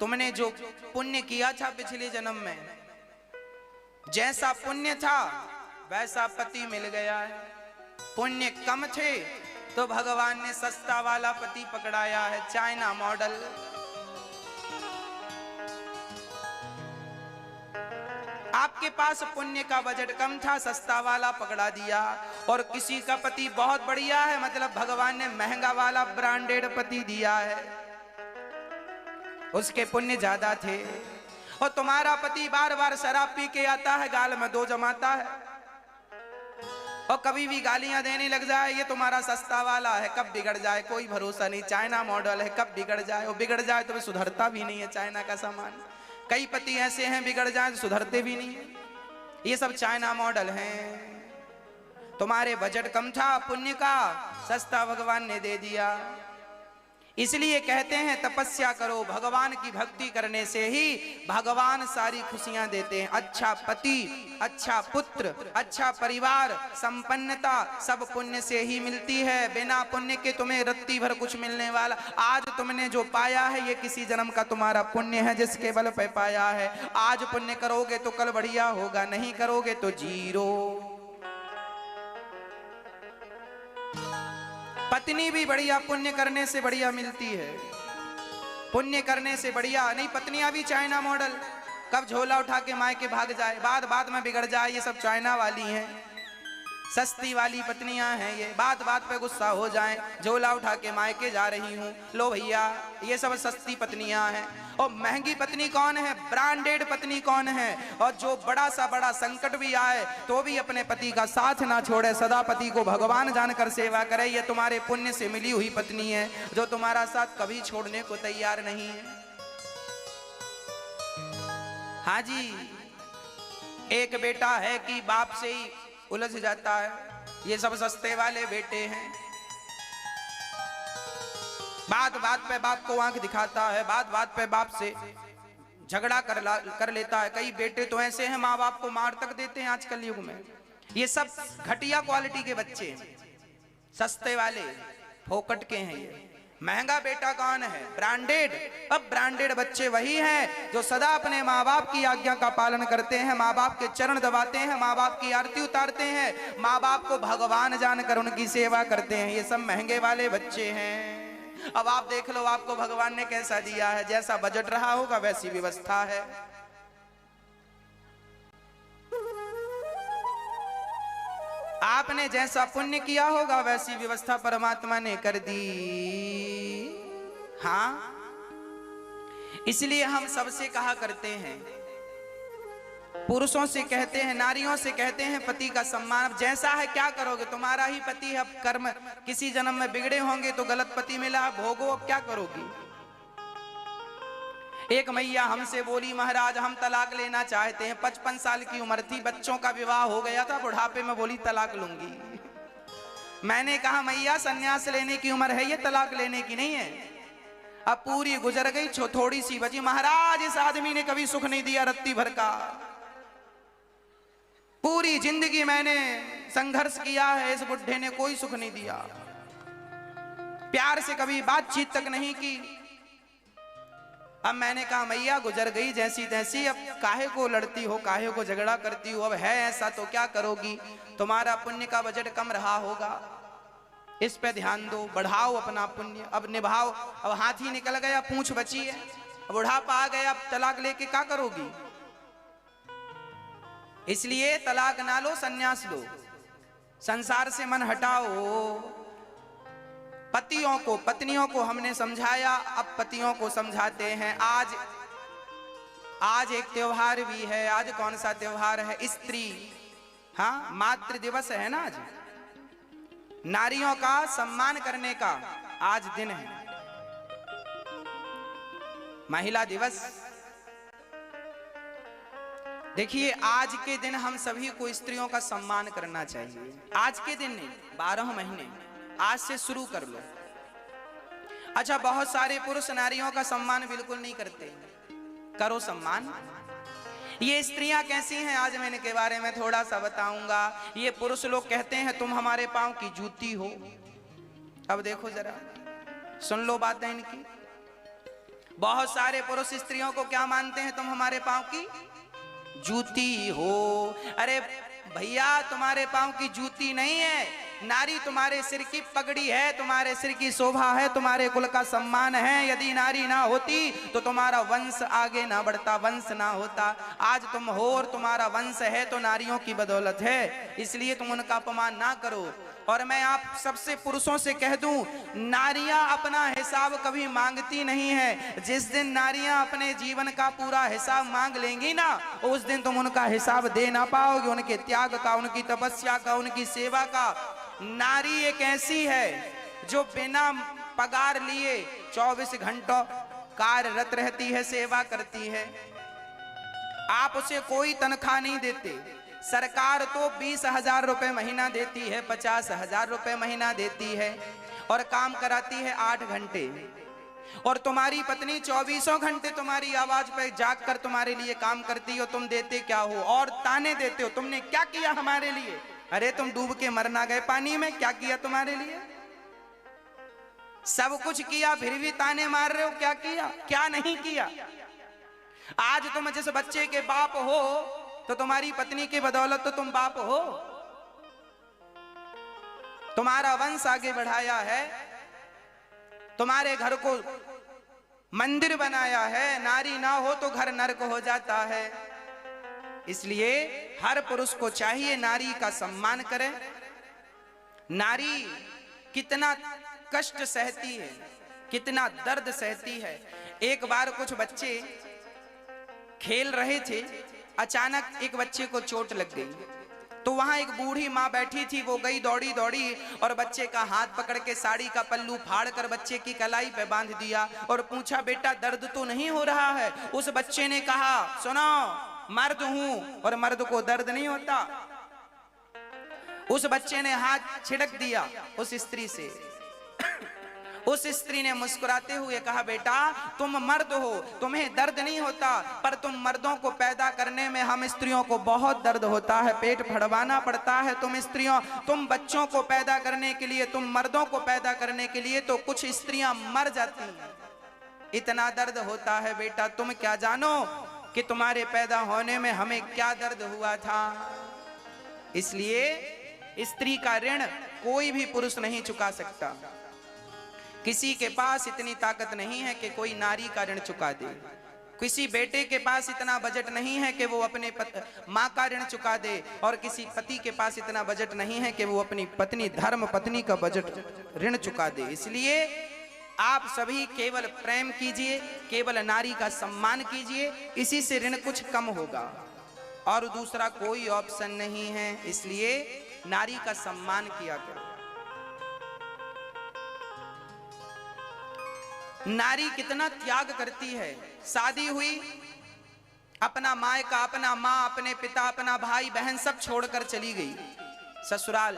तुमने जो पुण्य किया था पिछले जन्म में, जैसा पुण्य था वैसा पति मिल गया है। पुण्य कम थे तो भगवान ने सस्ता वाला पति पकड़ाया है, चाइना मॉडल। आपके पास पुण्य का बजट कम था, सस्ता वाला पकड़ा दिया। और किसी का पति बहुत बढ़िया है, मतलब भगवान ने महंगा वाला ब्रांडेड पति दिया है, उसके पुण्य ज्यादा थे। और तुम्हारा पति बार बार शराब पी के आता है, गाल में 2 जमाता है, और कभी भी गालियां देने लग जाए, ये तुम्हारा सस्ता वाला है, कब बिगड़ जाए कोई भरोसा नहीं, चाइना मॉडल है, कब बिगड़ जाए। और बिगड़ जाए तो सुधरता भी नहीं है चाइना का सामान। कई पति ऐसे हैं बिगड़ जाए तो सुधरते भी नहीं है। ये सब चाइना मॉडल हैं। तुम्हारे बजट कम था पुण्य का, सस्ता भगवान ने दे दिया। इसलिए कहते हैं तपस्या करो, भगवान की भक्ति करने से ही भगवान सारी खुशियां देते हैं। अच्छा पति, अच्छा पुत्र, अच्छा परिवार, संपन्नता सब पुण्य से ही मिलती है। बिना पुण्य के तुम्हें रत्ती भर कुछ मिलने वाला। आज तुमने जो पाया है ये किसी जन्म का तुम्हारा पुण्य है, जिसके बल पे पाया है। आज पुण्य करोगे तो कल बढ़िया होगा, नहीं करोगे तो जीरो। पत्नी भी बढ़िया पुण्य करने से बढ़िया मिलती है, पुण्य करने से बढ़िया नहीं। पत्नियां भी चाइना मॉडल, कब झोला उठा के मायके भाग जाए, बाद में बिगड़ जाए, ये सब चाइना वाली हैं। सस्ती वाली पत्नियां हैं ये, बात बात पे गुस्सा हो जाएं, झोला उठा के मायके जा रही हूं, लो भैया ये सब सस्ती पत्नियां हैं। और महंगी पत्नी कौन है? ब्रांडेड पत्नी कौन है? और जो बड़ा सा बड़ा संकट भी आए तो भी अपने पति का साथ ना छोड़े, सदा पति को भगवान जानकर सेवा करे, ये तुम्हारे पुण्य से मिली हुई पत्नी है जो तुम्हारा साथ कभी छोड़ने को तैयार नहीं है। हाँ जी, एक बेटा है कि बाप से ही उलझ जाता है, ये सब सस्ते वाले बेटे हैं। बात बात पे बाप को आंख दिखाता है, बात बात पे बाप से झगड़ा कर लेता है। कई बेटे तो ऐसे हैं माँ बाप को मार तक देते हैं आजकल युग में। ये सब घटिया क्वालिटी के बच्चे हैं, सस्ते वाले फोकट के हैं ये। महंगा बेटा कौन है? ब्रांडेड। अब ब्रांडेड बच्चे वही हैं जो सदा अपने माँ बाप की आज्ञा का पालन करते हैं, माँ बाप के चरण दबाते हैं, माँ बाप की आरती उतारते हैं, माँ बाप को भगवान जानकर उनकी सेवा करते हैं। ये सब महंगे वाले बच्चे हैं। अब आप देख लो आपको भगवान ने कैसा दिया है, जैसा बजट रहा होगा वैसी व्यवस्था है। आपने जैसा पुण्य किया होगा वैसी व्यवस्था परमात्मा ने कर दी। हाँ, इसलिए हम सबसे कहा करते हैं, पुरुषों से कहते हैं, नारियों से कहते हैं पति का सम्मान। अब जैसा है क्या करोगे, तुम्हारा ही पति है, अब कर्म किसी जन्म में बिगड़े होंगे तो गलत पति मिला, भोगो, अब क्या करोगी। एक मैया हमसे बोली, महाराज हम तलाक लेना चाहते हैं। 55 साल की उम्र थी, बच्चों का विवाह हो गया था, बुढ़ापे में बोली तलाक लूंगी। मैंने कहा मैया सन्यास लेने की उम्र है, ये तलाक लेने की नहीं है। अब पूरी गुजर गई, थोड़ी सी बची। महाराज इस आदमी ने कभी सुख नहीं दिया रत्ती भर का, पूरी जिंदगी मैंने संघर्ष किया है, इस बुढ़े ने कोई सुख नहीं दिया, प्यार से कभी बातचीत तक नहीं की। अब मैंने कहा मैया गुजर गई जैसी तैसी, अब काहे को लड़ती हो, काहे को झगड़ा करती हो, अब है ऐसा तो क्या करोगी। तुम्हारा पुण्य का बजट कम रहा होगा, इस पे ध्यान दो, बढ़ाओ अपना पुण्य, अब निभाओ। अब हाथी निकल गया, पूंछ बची है, बुढ़ापा आ गया, अब तलाक लेके क्या करोगी। इसलिए तलाक ना लो, सन्यास लो, संसार से मन हटाओ। पतियों को, पत्नियों को हमने समझाया, अब पतियों को समझाते हैं। आज एक त्योहार भी है। आज कौन सा त्योहार है? स्त्री, हाँ, मातृ दिवस है ना। आज नारियों का सम्मान करने का आज दिन है, महिला दिवस। देखिए आज के दिन हम सभी को स्त्रियों का सम्मान करना चाहिए। आज के दिन नहीं, 12 महीने आज से शुरू कर लो। अच्छा, बहुत सारे पुरुष नारियों का सम्मान बिल्कुल नहीं करते, करो सम्मान। ये स्त्रियां कैसी हैं आज मैं इनके बारे में थोड़ा सा बताऊंगा। ये पुरुष लोग कहते हैं तुम हमारे पांव की जूती हो। अब देखो जरा, सुन लो बातें इनकी। बहुत सारे पुरुष स्त्रियों को क्या मानते हैं? तुम हमारे पांव की जूती हो। अरे भैया, तुम्हारे पांव की जूती नहीं है, नारी तुम्हारे सिर की पगड़ी है, तुम्हारे सिर की शोभा है, तुम्हारे कुल का सम्मान है। यदि नारी ना होती तो तुम्हारा वंश आगे ना बढ़ता, वंश ना होता। आज तुम हो और तुम्हारा वंश है तो नारियों की बदौलत है, इसलिए तुम उनका अपमान ना करो। और मैं आप सबसे पुरुषों से कह दूं, नारियां अपना हिसाब कभी मांगती नहीं है। जिस दिन नारियां अपने जीवन का पूरा हिसाब मांग लेंगी ना, उस दिन तुम उनका हिसाब दे ना पाओगे, उनके त्याग का, उनकी तपस्या का, उनकी सेवा का। नारी एक ऐसी है जो बिना पगार लिए 24 घंटों कार्यरत रहती है, सेवा करती है। आप उसे कोई तनख्वाह नहीं देते। सरकार तो 20,000 रुपए महीना देती है, 50,000 रुपए महीना देती है, और काम कराती है 8 घंटे। और तुम्हारी पत्नी 24 घंटे तुम्हारी आवाज पे जाग कर तुम्हारे लिए काम करती हो। तुम देते क्या हो? और ताने देते हो, तुमने क्या किया हमारे लिए। अरे तुम डूब के मरना गए पानी में, क्या किया तुम्हारे लिए? सब कुछ किया फिर भी ताने मार रहे हो, क्या किया, क्या नहीं किया। आज तुम जिस बच्चे के बाप हो तो तुम्हारी पत्नी की बदौलत तो तुम बाप हो। तुम्हारा वंश आगे बढ़ाया है, तुम्हारे घर को मंदिर बनाया है। नारी ना हो तो घर नरक हो जाता है। इसलिए हर पुरुष को चाहिए नारी का सम्मान करे, नारी कितना कष्ट सहती है, कितना दर्द सहती है। एक बार कुछ बच्चे खेल रहे थे, अचानक एक बच्चे को चोट लग गई। तो वहां एक बूढ़ी माँ बैठी थी, वो गई दौड़ी दौड़ी और बच्चे का हाथ पकड़ के साड़ी का पल्लू फाड़ कर बच्चे की कलाई पे बांध दिया और पूछा, बेटा दर्द तो नहीं हो रहा है? उस बच्चे ने कहा, सुनो, मर्द हूं और मर्द को दर्द नहीं होता। उस बच्चे ने हाथ छिड़क दिया उस स्त्री से। उस स्त्री ने मुस्कुराते हुए कहा, बेटा तुम मर्द हो, तुम्हें दर्द नहीं होता, पर तुम मर्दों को पैदा करने में हम स्त्रियों को बहुत दर्द होता है, पेट फड़वाना पड़ता है। तुम बच्चों को पैदा करने के लिए, तुम मर्दों को पैदा करने के लिए तो कुछ स्त्रियां मर जाती हैं, इतना दर्द होता है। बेटा तुम क्या जानो कि तुम्हारे पैदा होने में हमें क्या दर्द हुआ था। इसलिए स्त्री का ऋण कोई भी पुरुष नहीं चुका सकता। किसी के पास इतनी ताकत नहीं है कि कोई नारी का ऋण चुका दे। किसी बेटे के पास इतना बजट नहीं है कि वो अपने माँ का ऋण चुका दे, और किसी पति के पास इतना बजट नहीं है कि वो अपनी पत्नी, धर्म पत्नी का बजट ऋण चुका दे। इसलिए आप सभी केवल प्रेम कीजिए, केवल नारी का सम्मान कीजिए, इसी से ऋण कुछ कम होगा और दूसरा कोई ऑप्शन नहीं है। इसलिए नारी का सम्मान किया करो। नारी कितना त्याग करती है। शादी हुई, अपना मायका, अपना माँ, अपने पिता, अपना भाई बहन सब छोड़कर चली गई ससुराल।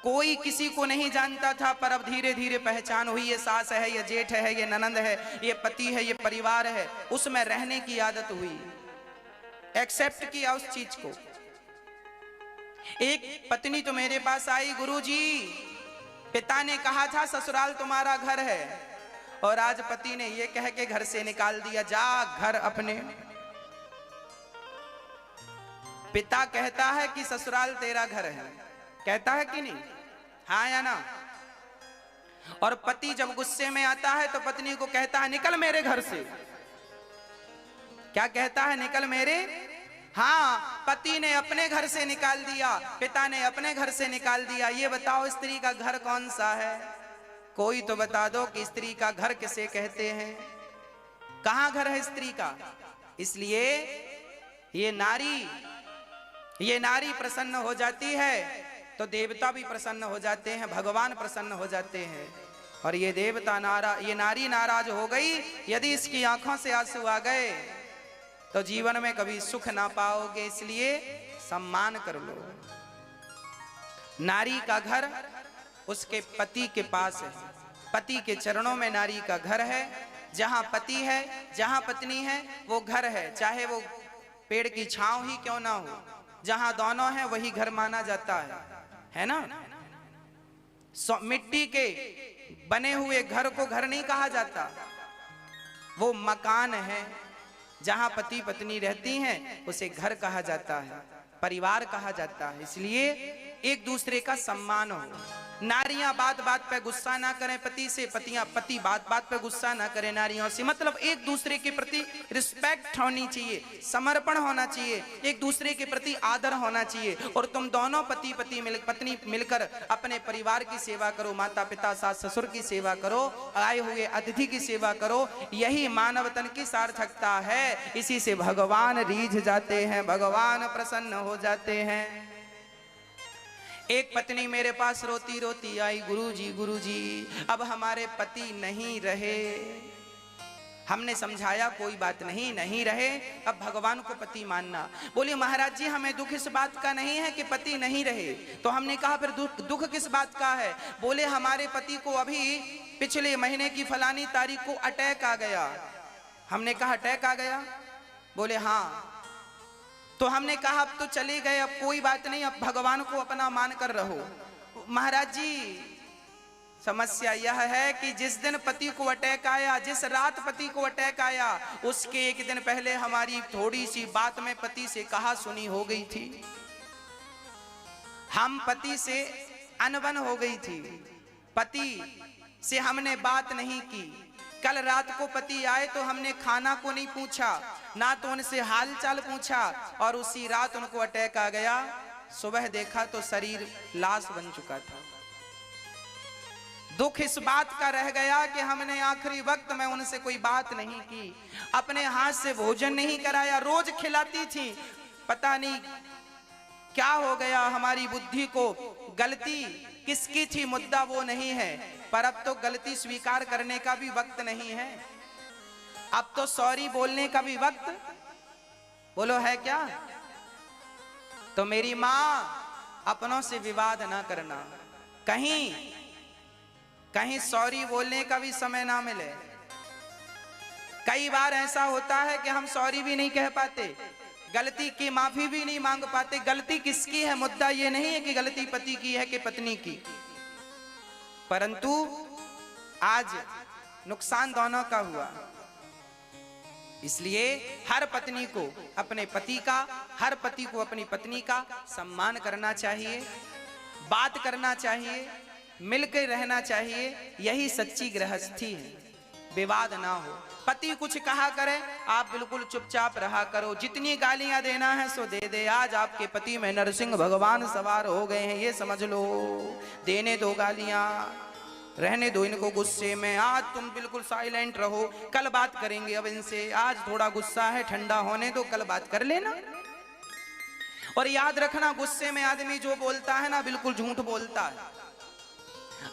कोई किसी को नहीं जानता था, पर अब धीरे धीरे पहचान हुई, ये सास है, ये जेठ है, ये ननंद है, ये पति है, ये परिवार है। उसमें रहने की आदत हुई, एक्सेप्ट किया उस चीज को। एक पत्नी तो मेरे पास आई, गुरुजी पिता ने कहा था ससुराल तुम्हारा घर है, और आज पति ने ये कह के घर से निकाल दिया, जा घर अपने। पिता कहता है कि ससुराल तेरा घर है, कहता है कि नहीं? हाँ या ना? और पति जब गुस्से में आता है तो पत्नी को कहता है, निकल मेरे घर से। क्या कहता है? निकल मेरे। हाँ, पति ने अपने घर से निकाल दिया, पिता ने अपने घर से निकाल दिया। ये बताओ स्त्री का घर कौन सा है? कोई तो बता दो कि स्त्री का घर किसे कहते हैं? कहां घर है स्त्री का? इसलिए ये नारी प्रसन्न हो जाती है तो देवता भी प्रसन्न हो जाते हैं, भगवान प्रसन्न हो जाते हैं। और ये नारी नाराज हो गई, यदि इसकी आंखों से आंसू आ गए तो जीवन में कभी सुख ना पाओगे। इसलिए सम्मान कर लो। नारी का घर उसके पति के पास है, पति के चरणों में नारी का घर है। जहां पति है, जहां पत्नी है, वो घर है, चाहे वो पेड़ की छांव ही क्यों ना हो। जहां दोनों हैं वही घर माना जाता है ना? मिट्टी के बने हुए घर को घर नहीं कहा जाता, वो मकान है। जहां पति पत्नी रहती हैं उसे घर कहा जाता है, परिवार कहा जाता है। इसलिए एक दूसरे का सम्मान हो। नारियां बात बात पे गुस्सा ना करें पति से, पति बात बात पे गुस्सा ना करें नारियों से। मतलब एक दूसरे के प्रति रिस्पेक्ट होनी चाहिए, समर्पण होना चाहिए, एक दूसरे के प्रति आदर होना चाहिए। और तुम दोनों पत्नी मिलकर अपने परिवार की सेवा करो, माता पिता सास ससुर की सेवा करो, आए हुए अतिथि की सेवा करो। यही मानव तन की सार्थकता है। इसी से भगवान रीझ जाते हैं, भगवान प्रसन्न हो जाते हैं। एक पत्नी मेरे पास रोती रोती आई, गुरुजी अब हमारे पति नहीं रहे। हमने समझाया कोई बात नहीं रहे, अब भगवान को पति मानना। बोले महाराज जी हमें दुख इस बात का नहीं है कि पति नहीं रहे। तो हमने कहा फिर दुख किस बात का है? बोले हमारे पति को अभी पिछले महीने की फलानी तारीख को अटैक आ गया। हमने कहा अटैक आ गया? बोले हाँ। तो हमने कहा अब तो चले गए, अब कोई बात नहीं, अब भगवान को अपना मान कर रहो। महाराज जी समस्या यह है कि जिस दिन पति को अटैक आया, जिस रात पति को अटैक आया, उसके एक दिन पहले हमारी थोड़ी सी बात में पति से कहा सुनी हो गई थी। हम पति से अनबन हो गई थी, पति से हमने बात नहीं की। कल रात को पति आए तो हमने खाना को नहीं पूछा, ना तो उनसे हाल चाल पूछा, और उसी रात उनको अटैक आ गया। सुबह देखा तो शरीर लाश बन चुका था। दुख इस बात का रह गया कि हमने आखिरी वक्त में उनसे कोई बात नहीं की, अपने हाथ से भोजन नहीं कराया। रोज खिलाती थी, पता नहीं क्या हो गया हमारी बुद्धि को। गलती किसकी थी मुद्दा वो नहीं है, पर अब तो गलती स्वीकार करने का भी वक्त नहीं है। अब तो सॉरी बोलने का भी वक्त, बोलो है क्या? तो मेरी माँ अपनों से विवाद ना करना, कहीं सॉरी बोलने का भी समय ना मिले। कई बार ऐसा होता है कि हम सॉरी भी नहीं कह पाते, गलती की माफी भी नहीं मांग पाते। गलती किसकी है, मुद्दा ये नहीं है कि गलती पति की है कि पत्नी की, परंतु आज नुकसान दोनों का हुआ। इसलिए हर पत्नी को अपने पति का, हर पति को अपनी पत्नी का सम्मान करना चाहिए, बात करना चाहिए, मिलकर रहना चाहिए। यही सच्ची गृहस्थी है, विवाद ना हो। पति कुछ कहा करे, आप बिल्कुल चुपचाप रहा करो। जितनी गालियां देना है सो दे दे। आज आपके पति में नरसिंह भगवान सवार हो गए हैं, ये समझ लो। देने दो गालियां, रहने दो इनको गुस्से में। आज तुम बिल्कुल साइलेंट रहो, कल बात करेंगे अब इनसे। आज थोड़ा गुस्सा है, ठंडा होने दो, कल बात कर लेना। और याद रखना, गुस्से में आदमी जो बोलता है ना, बिल्कुल झूठ बोलता है।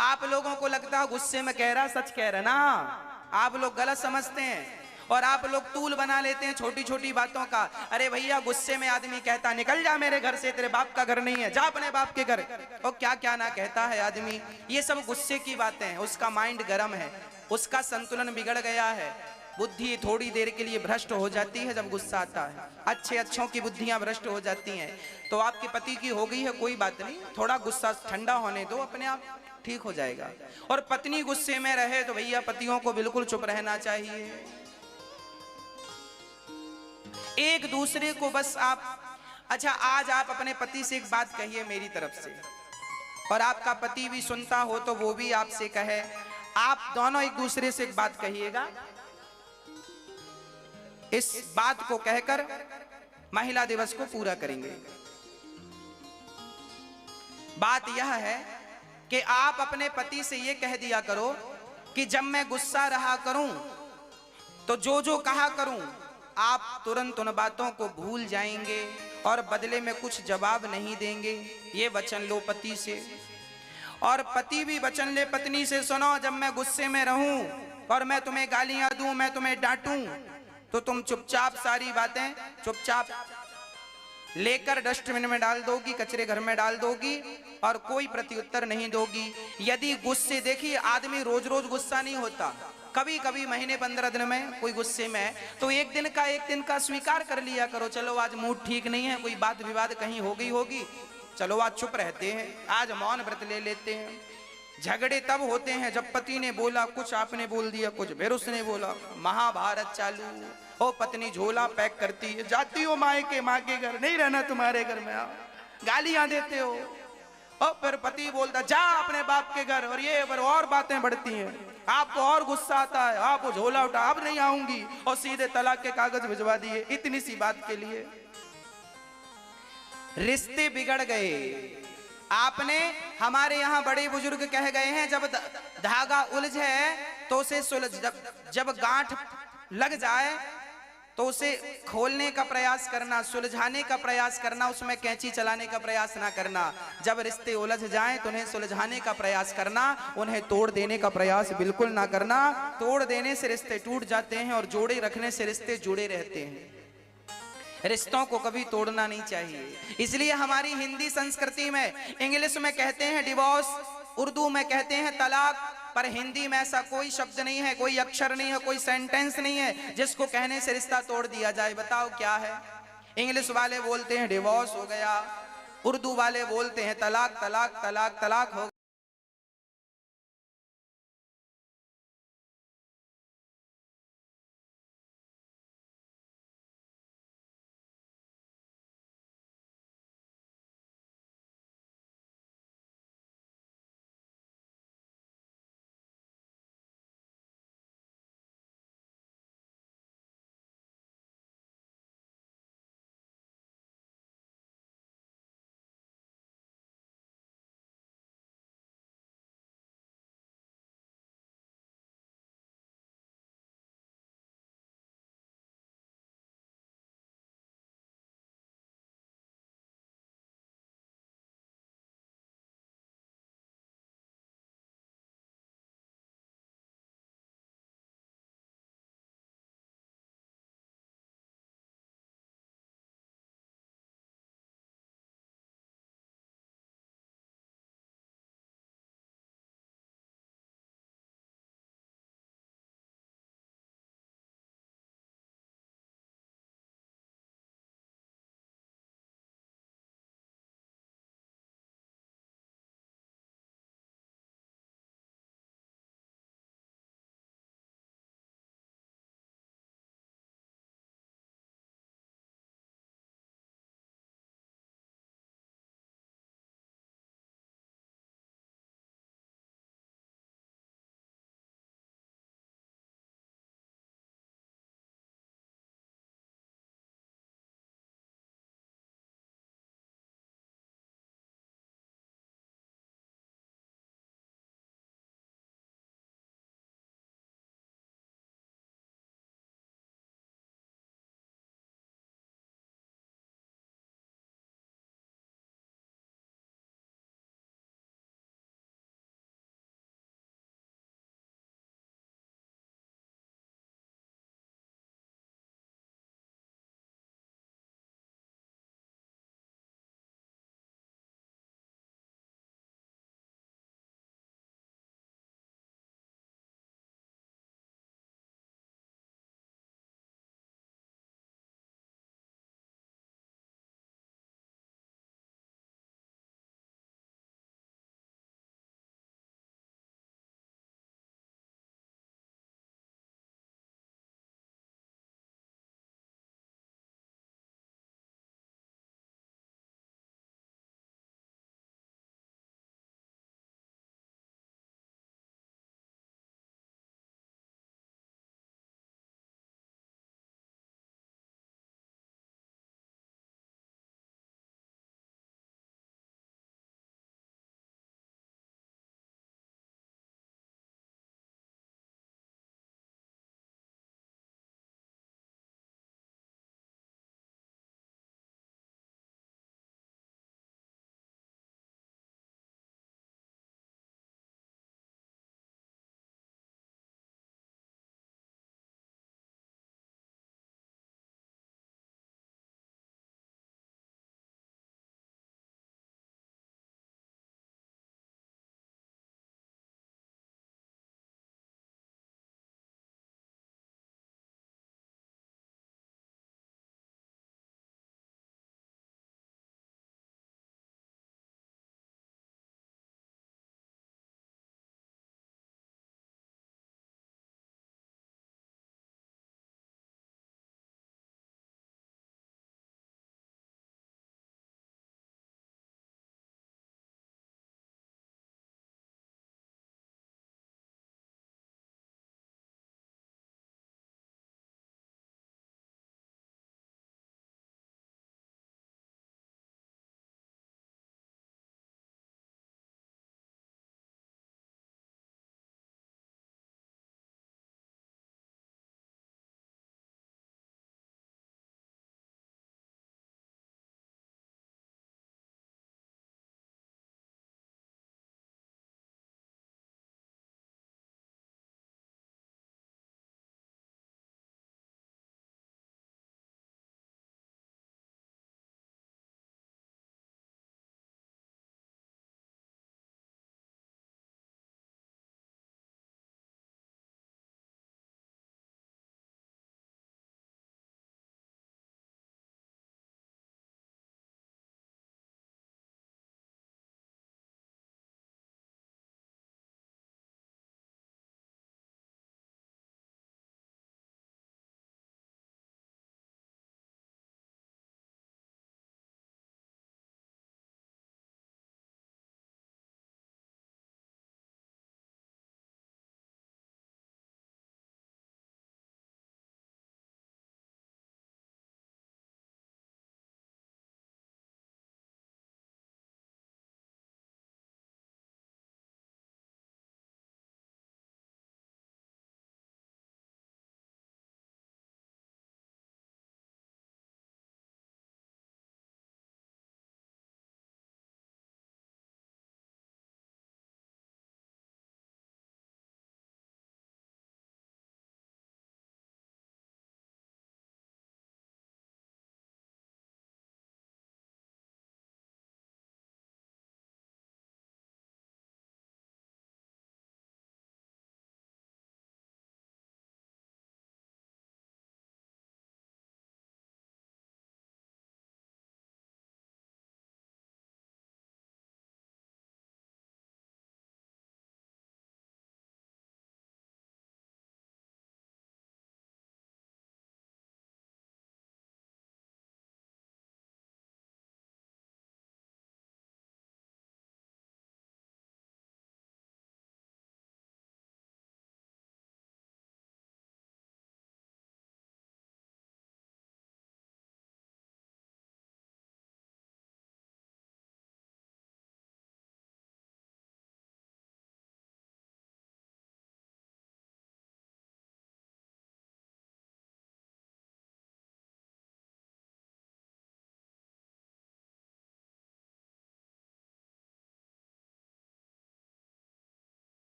आप लोगों को लगता है गुस्से में कह रहा, सच कह रहा ना। आप लोग गलत समझते हैं और आप लोग तूल बना लेते हैं छोटी छोटी बातों का। अरे भैया, गुस्से में आदमी कहता निकल जा मेरे घर से, तेरे बाप का घर नहीं है, जा अपने बाप के घर। और क्या क्या ना कहता है आदमी। ये सब गुस्से की बातें हैं। उसका माइंड गर्म है, उसका संतुलन बिगड़ गया है। बुद्धि थोड़ी देर के लिए भ्रष्ट हो जाती है जब गुस्सा आता है। अच्छों की बुद्धियां भ्रष्ट हो जाती हैं। तो आपके पति की हो गई है, कोई बात नहीं, थोड़ा गुस्सा ठंडा होने दो, अपने आप ठीक हो जाएगा। और पत्नी गुस्से में रहे तो भैया पतियों को बिल्कुल चुप रहना चाहिए। एक दूसरे को बस आप, अच्छा आज आप अपने पति से एक बात कहिए मेरी तरफ से, और आपका पति भी सुनता हो तो वो भी आपसे कहे। आप दोनों एक दूसरे से एक बात कहिएगा। इस बात को कहकर महिला दिवस को पूरा करेंगे। बात यह है कि आप अपने पति से यह कह दिया करो कि जब मैं गुस्सा रहा करूं तो जो जो कहा करूं आप तुरंत उन बातों को भूल जाएंगे और बदले में कुछ जवाब नहीं देंगे। ये वचन लो पति से, और पति भी वचन ले पत्नी से। सुनो, जब मैं गुस्से में रहूं और मैं तुम्हें गालियां दूं, मैं तुम्हें डांटूं, तो तुम चुपचाप सारी बातें चुपचाप लेकर डस्टबिन में डाल दोगी, कचरे घर में डाल दोगी और कोई प्रत्युत्तर नहीं दोगी। यदि गुस्से, देखिए आदमी रोज रोज गुस्सा नहीं होता, कभी कभी महीने 15 दिन में कोई गुस्से में है तो एक दिन का स्वीकार कर लिया करो। चलो आज मूड ठीक नहीं है, कोई बात विवाद कहीं हो गई होगी, चलो आज चुप रहते हैं, आज मौन व्रत ले लेते हैं। झगड़े तब होते हैं जब पति ने बोला कुछ, आपने बोल दिया कुछ, फिर उसने बोला, महाभारत चालू। ओ पत्नी झोला पैक करती है, जाती हो माँ के घर, नहीं रहना तुम्हारे घर में, आओ, गालियां देते हो। और फिर पति बोलता जा अपने बाप के घर, और ये पर और बातें बढ़ती हैं। आपको और गुस्सा आता है, आप वो झोला उठा, अब नहीं आऊंगी, और सीधे तलाक के कागज भिजवा दिए इतनी सी बात के लिए। रिश्ते बिगड़ गए। आपने, हमारे यहाँ बड़े बुजुर्ग कह गए हैं, जब धागा उलझे तो उसे सुलझ, जब गांठ लग जाए तो उसे खोलने का प्रयास करना, सुलझाने का प्रयास करना, उसमें कैंची चलाने का प्रयास ना करना। जब रिश्ते उलझ जाएं तो उन्हें सुलझाने का प्रयास करना, उन्हें तोड़ देने का प्रयास बिल्कुल ना करना। तोड़ देने से रिश्ते टूट जाते हैं और जोड़े रखने से रिश्ते जुड़े रहते हैं। रिश्तों को कभी तोड़ना नहीं चाहिए। इसलिए हमारी हिंदी संस्कृति में, इंग्लिश में कहते हैं डिवोर्स, उर्दू में कहते हैं तलाक, पर हिंदी में ऐसा कोई शब्द नहीं है, कोई अक्षर नहीं है, कोई सेंटेंस नहीं है जिसको कहने से रिश्ता तोड़ दिया जाए। बताओ क्या है? इंग्लिश वाले बोलते हैं डिवोर्स हो गया, उर्दू वाले बोलते हैं तलाक, तलाक, तलाक, तलाक हो